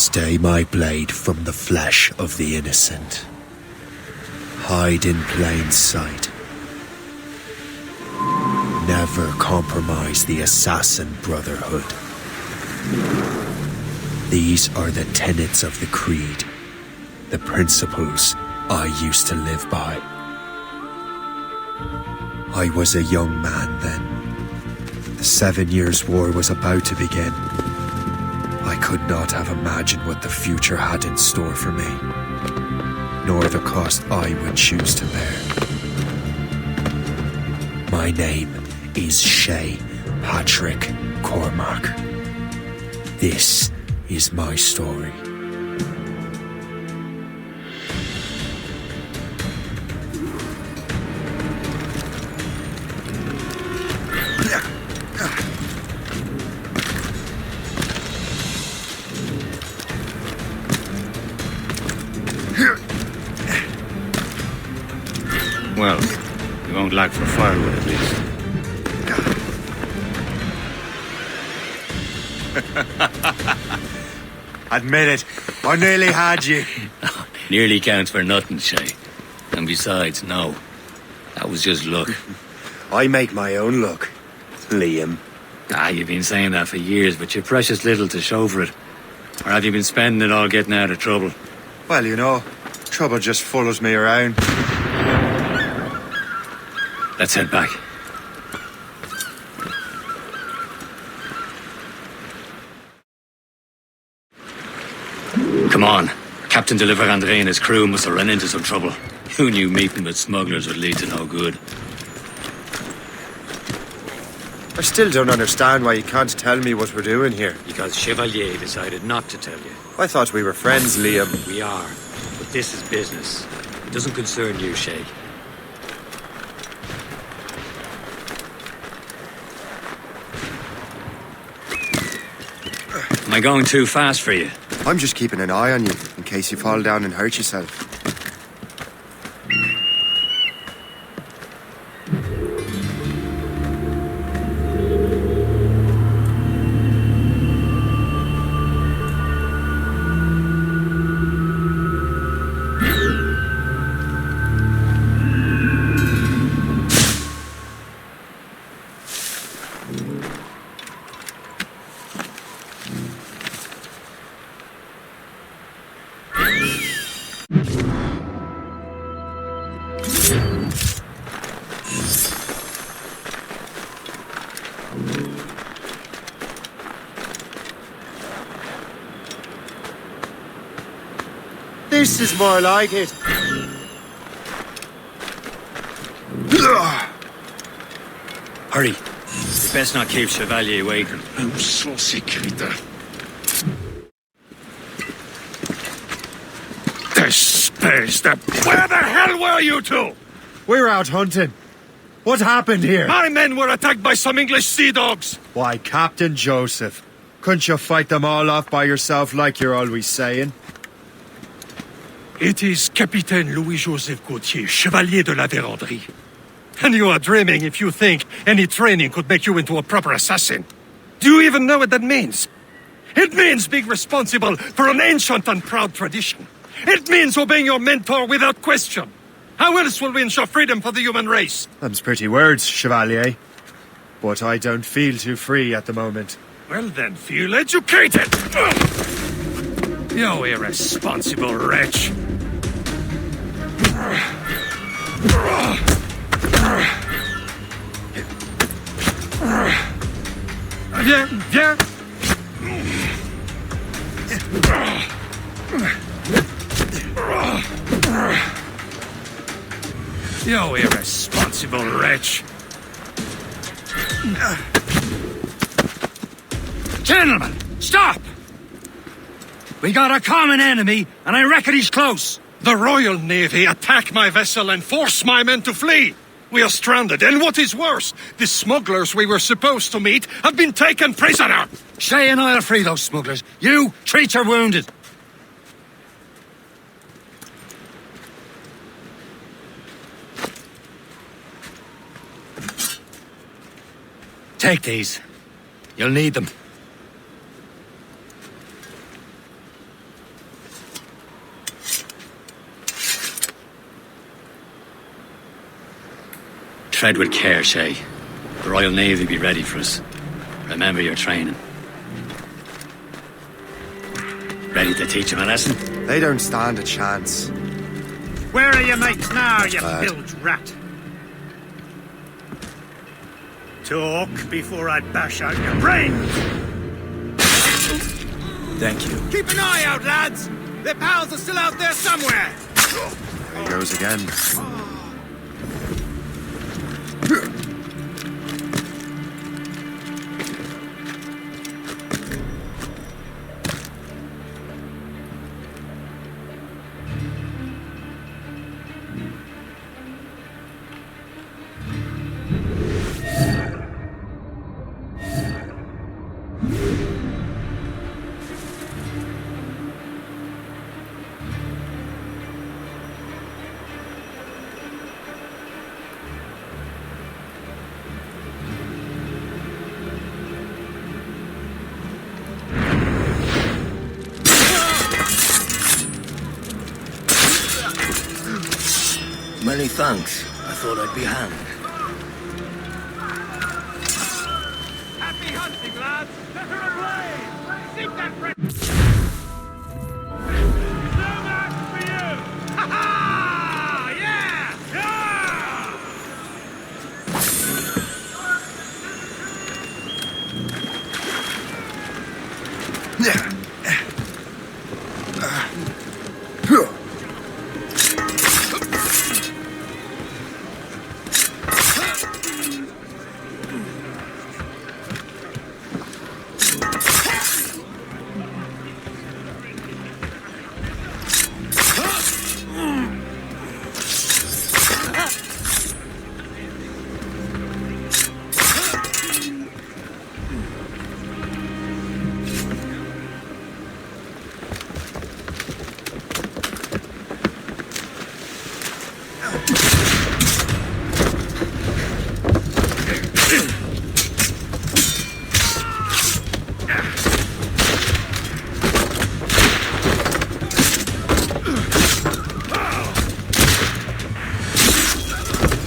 Stay my blade from the flesh of the innocent. Hide in plain sight. Never compromise the assassin brotherhood. These are the tenets of the Creed, the principles I used to live by. I was a young man then. The 7 Years' War was about to begin. I could not have imagined what the future had in store for me, nor the cost I would choose to bear. My name is Shay Patrick Cormac. This is my story. Well, you won't lack for firewood at least. Admit it, I nearly had you. Nearly counts for nothing, Shay. And besides, no. That was just luck. I make my own luck, Liam. You've been saying that for years, but you're precious little to show for it. Or have you been spending it all getting out of trouble? Well, you know, trouble just follows me around. Let's head back. Come on. Captain de Andre and his crew must have run into some trouble. Who knew meeting with smugglers would lead to no good? I still don't understand why you can't tell me what we're doing here. Because Chevalier decided not to tell you. I thought we were friends, Liam. We are. But this is business. It doesn't concern you, Shay. Am I going too fast for you? I'm just keeping an eye on you, in case you fall down and hurt yourself. This is more like it. Hurry. You best not keep Chevalier waiting. I'm so secret. Where the hell were you two? We're out hunting. What happened here? My men were attacked by some English sea dogs. Why, Captain Joseph, couldn't you fight them all off by yourself like you're always saying? It is Capitaine Louis-Joseph Gauthier, Chevalier de la Vérendrye. And you are dreaming if you think any training could make you into a proper assassin. Do you even know what that means? It means being responsible for an ancient and proud tradition. It means obeying your mentor without question. How else will we ensure freedom for the human race? Them's pretty words, Chevalier. But I don't feel too free at the moment. Well then, feel educated! You irresponsible wretch! Viens, viens! You irresponsible wretch! Gentlemen, stop! We got a common enemy, and I reckon he's close. The Royal Navy attack my vessel and force my men to flee. We are stranded, and what is worse, the smugglers we were supposed to meet have been taken prisoner. Shay and I'll free those smugglers. You, treat your wounded. Take these. You'll need them. tread with care, Shay. The Royal Navy be ready for us. Remember your training. Ready to teach him a lesson? They don't stand a chance. Where are your mates now, you bilge rat? Talk before I bash out your brains! Thank you. Keep an eye out, lads! Their pals are still out there somewhere! There he goes again. Many thanks. I thought I'd be hanged. Happy hunting, lads! Set her ablaze! Seek that friend! No match for you! Ha ha! Yeah!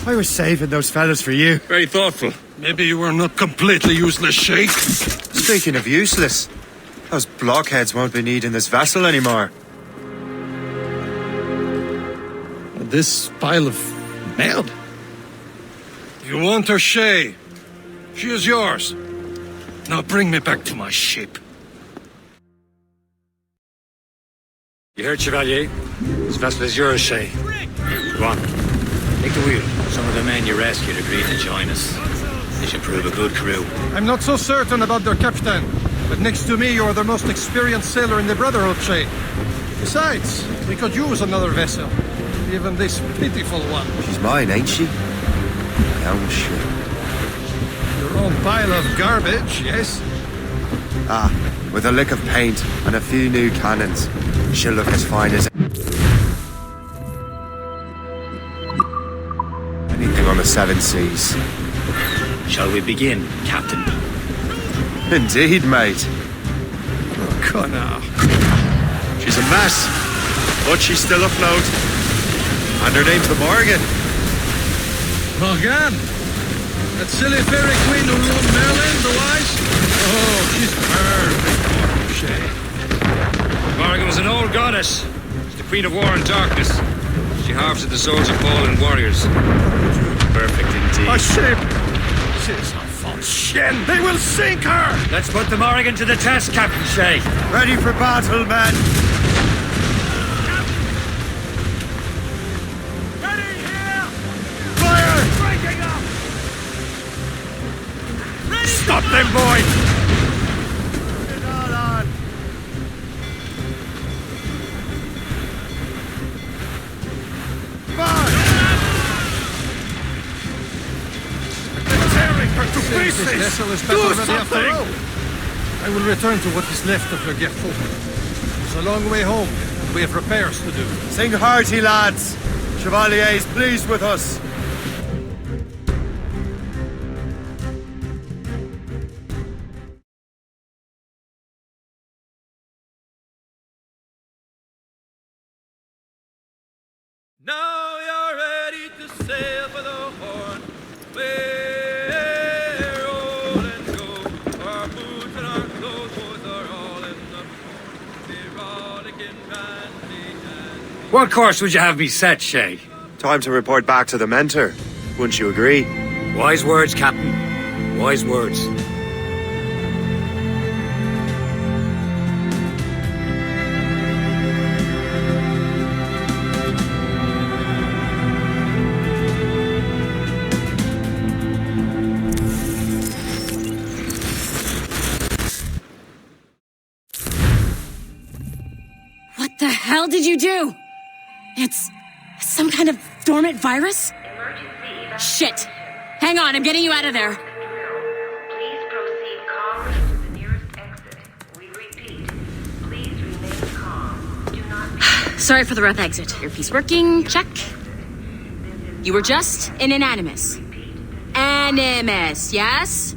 I was saving those fellas for you. Very thoughtful. Maybe you were not completely useless, Sheikh. Speaking of useless, those blockheads won't be needing this vessel anymore. This pile of mail? You want her, Shay? She is yours. Now bring me back to my ship. You heard, Chevalier? This vessel is yours, Shay. Go on. Take the wheel. Some of the men you rescued agreed to join us. They should prove a good crew. I'm not so certain about their captain, but next to me you're the most experienced sailor in the Brotherhood, Shay. Besides, we could use another vessel. Even this pitiful one. She's mine, ain't she? My own ship. Your own pile of garbage, yes? Ah, with a lick of paint and a few new cannons, she'll look as fine as anything on the seven seas. Shall we begin, Captain? Indeed, mate. Oh, Connor. She's a mess, but she's still afloat. And her name's the Morgan. Morgan? That silly fairy queen who ruled Merlin, the wise? Oh, she's perfect, Shay. Morgan was an old goddess. She's the queen of war and darkness. She harvested the souls of fallen warriors. Perfect indeed. A ship! This is a false shin! They will sink her! Let's put the Morgan to the test, Captain Shay. Ready for battle, men! Ready here! Fire! Breaking up! Ready! Stop them, boy! This vessel is better already after all. I will return to what is left of the Geforce. It's a long way home, and we have repairs to do. Sing hearty, lads! Chevalier is pleased with us. Now you're ready to sail for the Horn. What course would you have me set, Shay? Time to report back to the mentor. Wouldn't you agree? Wise words, Captain. Wise words. What the hell did you do? It's some kind of dormant virus? Shit! Hang on, I'm getting you out of there. Please proceed calmly to the nearest exit. We repeat, please remain calm. Do not... Sorry for the rough exit. Earpiece working, check. You were just an animus. Animus, yes?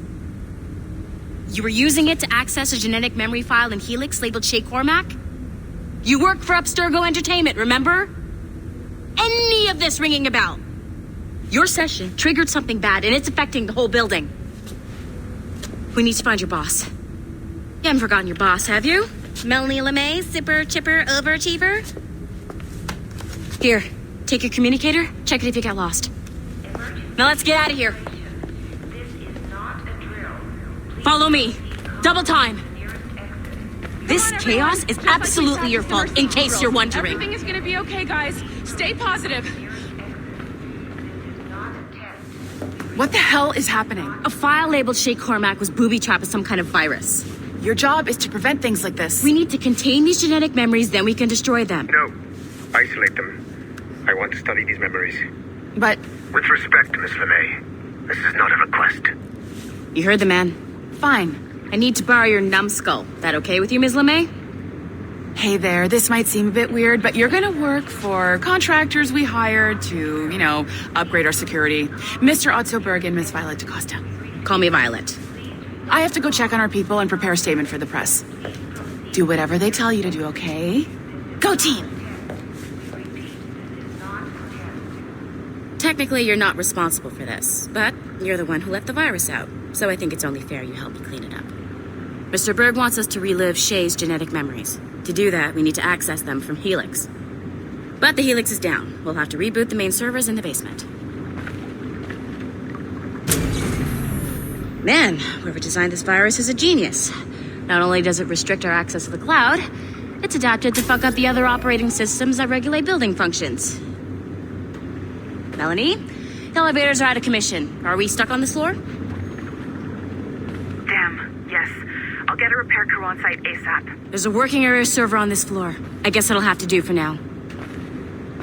You were using it to access a genetic memory file in Helix labeled Shay Cormac? You work for Abstergo Entertainment, remember? Any of this ringing a bell? Your session triggered something bad, and it's affecting the whole building. We need to find your boss. You haven't forgotten your boss, have you? Melanie LeMay, zipper, chipper, overachiever? Here, take your communicator, check it if you got lost. Now let's get out of here. This is not a drill. Please Follow me. Double time. nearest exit. This chaos is absolutely your fault, in case you're wondering. Everything is gonna be okay, guys. Stay positive. What the hell is happening? A file labeled Shay Cormac was booby-trapped with some kind of virus. Your job is to prevent things like this. We need to contain these genetic memories, then we can destroy them. No. Isolate them. I want to study these memories. But With respect, Miss LeMay, this is not a request. You heard the man. fine. I need to borrow your numbskull. That okay with you, Ms. LeMay? Hey there, this might seem a bit weird, but you're gonna work for contractors we hired to, upgrade our security. Mr. Otto Berg and Miss Violet DaCosta. Call me Violet. I have to go check on our people and prepare a statement for the press. Do whatever they tell you to do, okay? Go team! Technically, you're not responsible for this, but you're the one who let the virus out, so I think it's only fair you help me clean it up. Mr. Berg wants us to relive Shay's genetic memories. To do that, we need to access them from Helix. But the Helix is down. We'll have to reboot the main servers in the basement. Man, whoever designed this virus is a genius. Not only does it restrict our access to the cloud, it's adapted to fuck up the other operating systems that regulate building functions. Melanie, the elevators are out of commission. Are we stuck on this floor? Damn, yes. I'll get a repair crew on site ASAP. There's a working area server on this floor. I guess that'll have to do for now.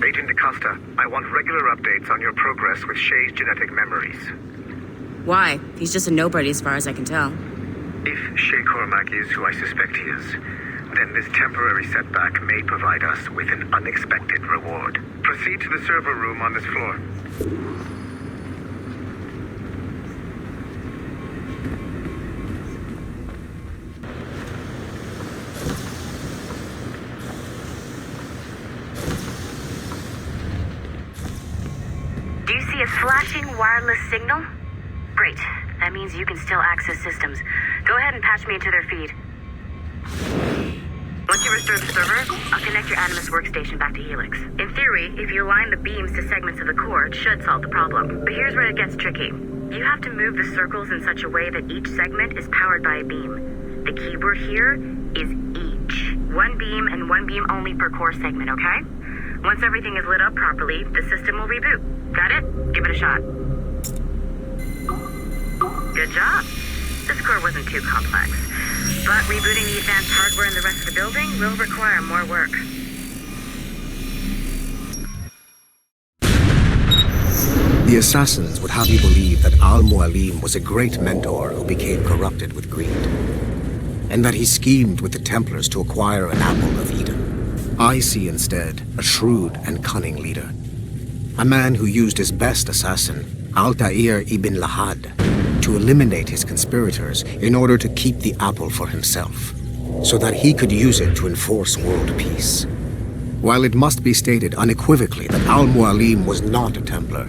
Agent DaCosta, I want regular updates on your progress with Shay's genetic memories. Why? He's just a nobody as far as I can tell. If Shay Cormac is who I suspect he is, then this temporary setback may provide us with an unexpected reward. Proceed to the server room on this floor. Do you see a flashing wireless signal? Great. That means you can still access systems. Go ahead and patch me into their feed. Once you restore the server, I'll connect your Animus workstation back to Helix. In theory, if you align the beams to segments of the core, it should solve the problem. But here's where it gets tricky. You have to move the circles in such a way that each segment is powered by a beam. The keyword here is each. One beam and one beam only per core segment, okay? Once everything is lit up properly, the system will reboot. Got it? Give it a shot. Good job. This core wasn't too complex. But rebooting the advanced hardware in the rest of the building will require more work. The assassins would have you believe that Al-Mualim was a great mentor who became corrupted with greed, and that he schemed with the Templars to acquire an apple of Eden. I see instead a shrewd and cunning leader, a man who used his best assassin, Altair ibn Lahad, to eliminate his conspirators in order to keep the apple for himself, so that he could use it to enforce world peace. While it must be stated unequivocally that Al-Mualim was not a Templar,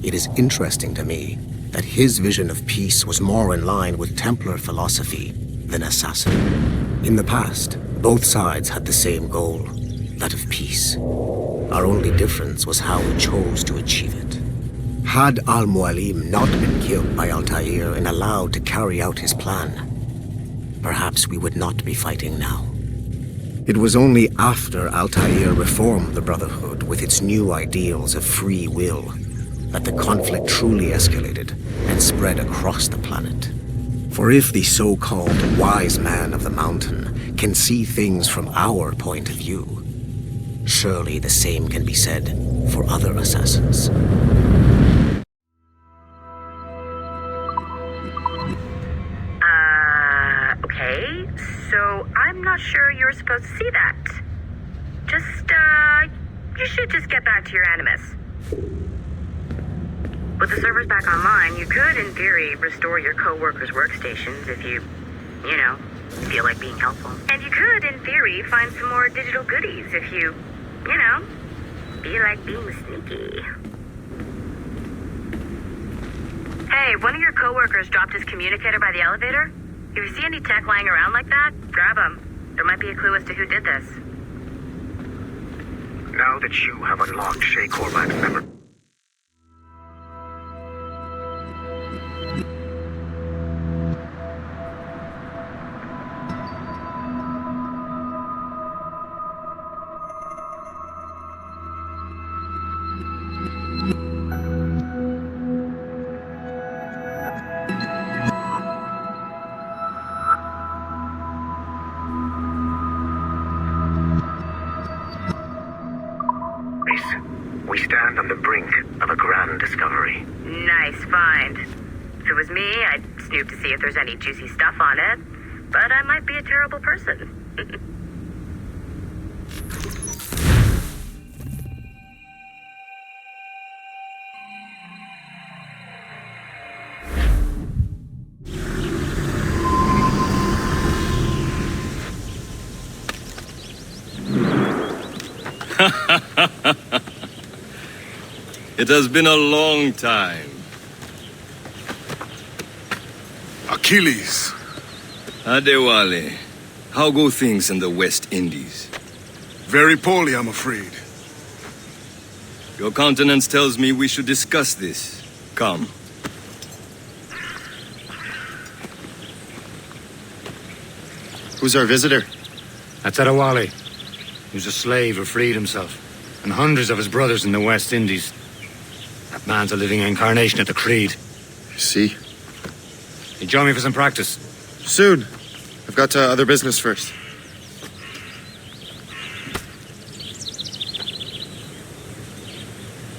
it is interesting to me that his vision of peace was more in line with Templar philosophy than assassin. In the past, both sides had the same goal, that of peace. Our only difference was how we chose to achieve it. Had Al-Mualim not been killed by Altair and allowed to carry out his plan, perhaps we would not be fighting now. It was only after Altair reformed the Brotherhood with its new ideals of free will that the conflict truly escalated and spread across the planet. For if the so-called wise man of the mountain can see things from our point of view, surely the same can be said for other assassins. Okay, so I'm not sure you were supposed to see that. You should just get back to your Animus. With the servers back online, you could, in theory, restore your co-workers' workstations if you feel like being helpful. And you could, in theory, find some more digital goodies if you feel like being sneaky. Hey, one of your co-workers dropped his communicator by the elevator. If you see any tech lying around like that, grab them. There might be a clue as to who did this. Now that you have unlocked Shay Cormac's memory... We stand on the brink of a grand discovery. Nice find. If it was me, I'd snoop to see if there's any juicy stuff on it. But I might be a terrible person. It has been a long time. Achilles. Adewale, how go things in the West Indies? Very poorly, I'm afraid. Your countenance tells me we should discuss this. Come. Who's our visitor? That's Adewale. He was a slave who freed himself, and hundreds of his brothers in the West Indies. That man's a living incarnation of the Creed. See? You join me for some practice? Soon. I've got other business first.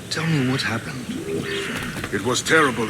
Tell me what happened. It was terrible.